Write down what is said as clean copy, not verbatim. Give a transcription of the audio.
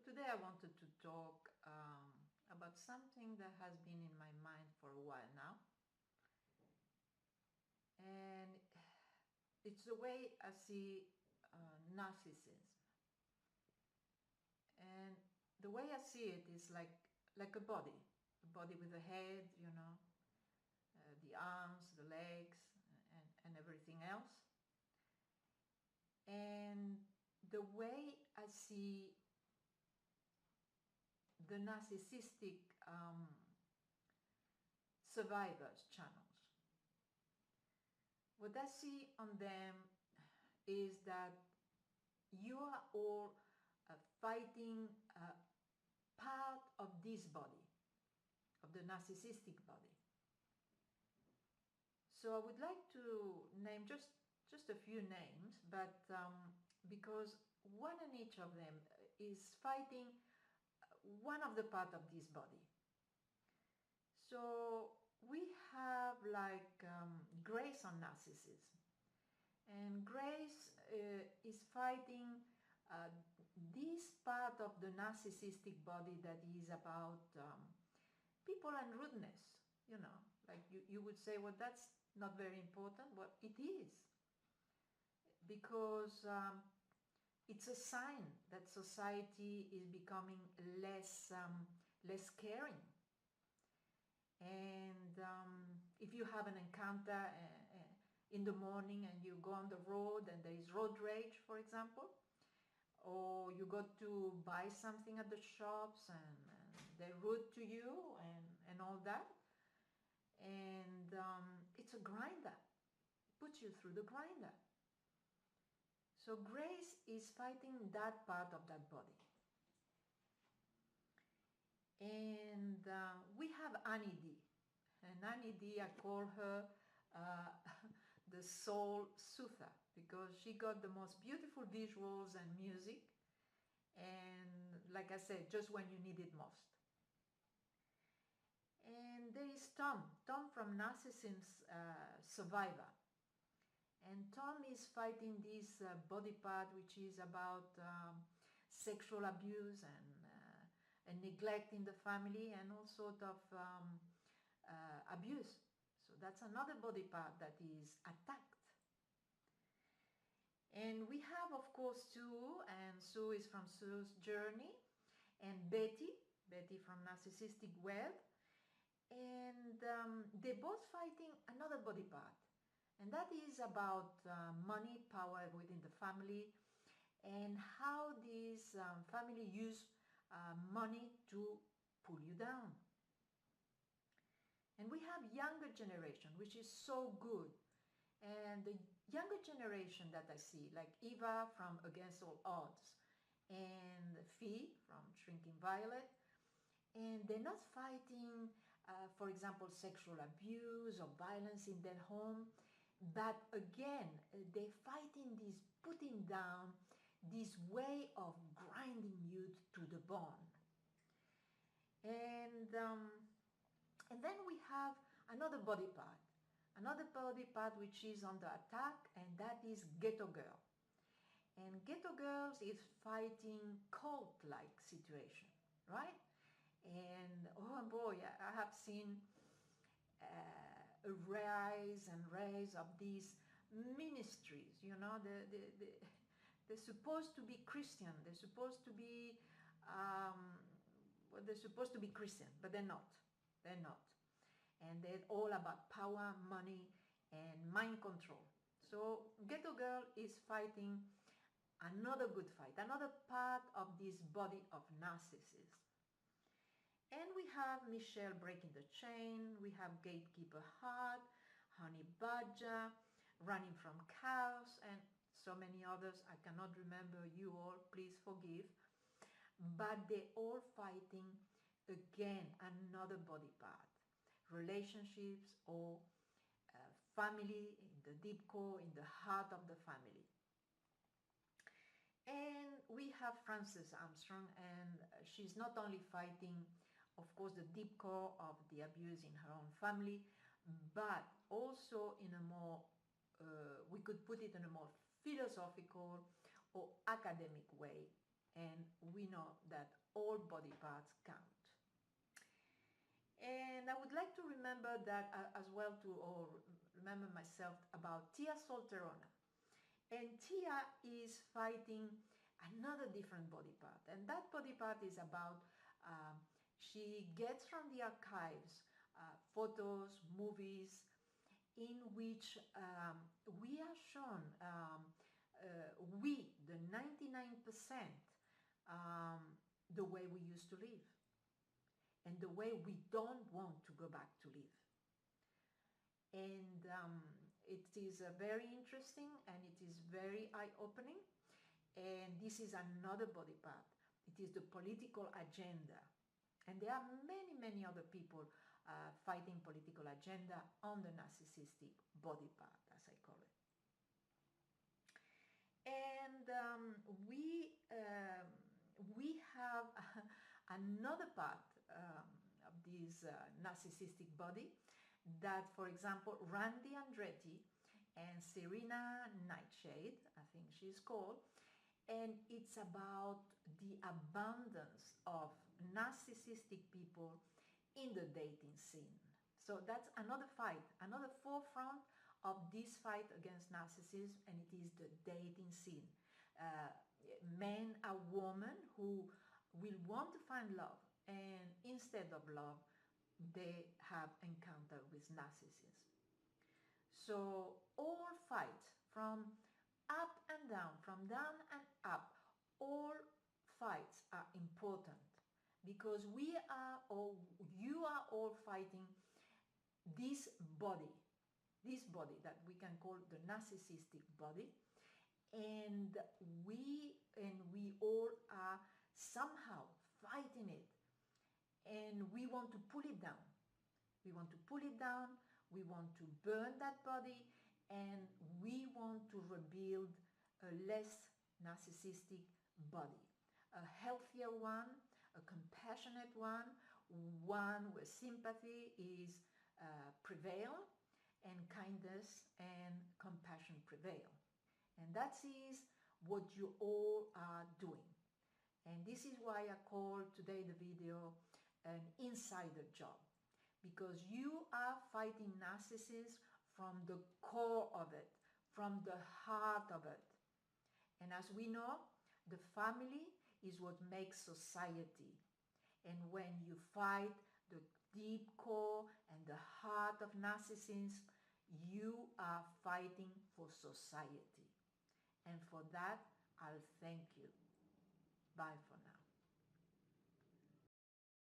today I wanted to talk about something that has been in my mind for a while now, and it's the way I see narcissism. And the way I see it is like a body with a head, you know, the arms, the legs, and everything else. And the way I see the narcissistic survivors channels, what I see on them is that you are all fighting part of this body, of the narcissistic body. So I would like to name just a few names, but because one and each of them is fighting one of the part of this body. So we have like Grace on narcissism, and Grace is fighting this part of the narcissistic body that is about people and rudeness, you know, like you would say, well, that's not very important. Well, it is, because it's a sign that society is becoming less caring. And if you have an encounter in the morning and you go on the road and there is road rage, for example, or you go to buy something at the shops and they're rude to you and all that, and it's a grinder, puts you through the grinder. So Grace is fighting that part of that body. And we have Annie D. And Annie D, I call her the soul soother, because she got the most beautiful visuals and music, and like I said, just when you need it most. And there is Tom from Narcissism's Survivor. And Tom is fighting this body part which is about sexual abuse and neglect in the family, and all sort of abuse. So that's another body part that is attacked. And we have, of course, Sue, and Sue is from Sue's Journey, and Betty from Narcissistic Web. And they're both fighting another body part. And that is about money, power within the family, and how this family use money to pull you down. And we have younger generation, which is so good. And the younger generation that I see, like Eva from Against All Odds, and Fee from Shrinking Violet, and they're not fighting, for example, sexual abuse or violence in their home. But again, they're fighting this putting down, this way of grinding you to the bone. And then we have another body part which is under attack, and that is Ghetto Girl. And Ghetto Girls is fighting cult-like situation, right? And oh boy, I have seen a rise of these ministries, you know, they're supposed to be Christian, they're supposed to be they're supposed to be Christian, but they're not, and they're all about power, money, and mind control. So Ghetto Girl is fighting another good fight, another part of this body of narcissists. And we have Michelle breaking the chain, we have Gatekeeper Heart, Honey Badger, Running from Chaos, and so many others. I cannot remember you all, please forgive. But they're all fighting, again, another body part. Relationships or family, in the deep core, in the heart of the family. And we have Frances Armstrong, and she's not only fighting, of course, the deep core of the abuse in her own family, but also in a more, we could put it in a more philosophical or academic way. And we know that all body parts count. And I would like to remember that as well, or remember myself about Tia Solterona. And Tia is fighting another different body part. And that body part is about, she gets from the archives photos, movies, in which we are shown, we, the 99%, the way we used to live and the way we don't want to go back to live. And it is very interesting and it is very eye-opening. And this is another body part. It is the political agenda. And there are many, many other people fighting political agenda on the narcissistic body part, as I call it. And we have another part of this narcissistic body that, for example, Randy Andretti and Serena Nightshade, I think she's called, and it's about the abundance of narcissistic people in the dating scene. So that's another fight, another forefront of this fight against narcissism, and it is the dating scene. Men or women who will want to find love, and instead of love, they have encounter with narcissism. So all fights, from up and down, from down and up, all fights are important, because we are all, you are all fighting this body that we can call the narcissistic body, and we all are somehow fighting it, and we want to pull it down. We want to pull it down, we want to burn that body, and we want to rebuild a less narcissistic body, a healthier one, a compassionate one, one where sympathy is prevail, and kindness and compassion prevail. And that is what you all are doing. And this is why I call today the video an insider job, because you are fighting narcissism from the core of it, from the heart of it. And as we know, the family is what makes society. And when you fight the deep core and the heart of narcissism, you are fighting for society. And for that, I'll thank you. Bye for now.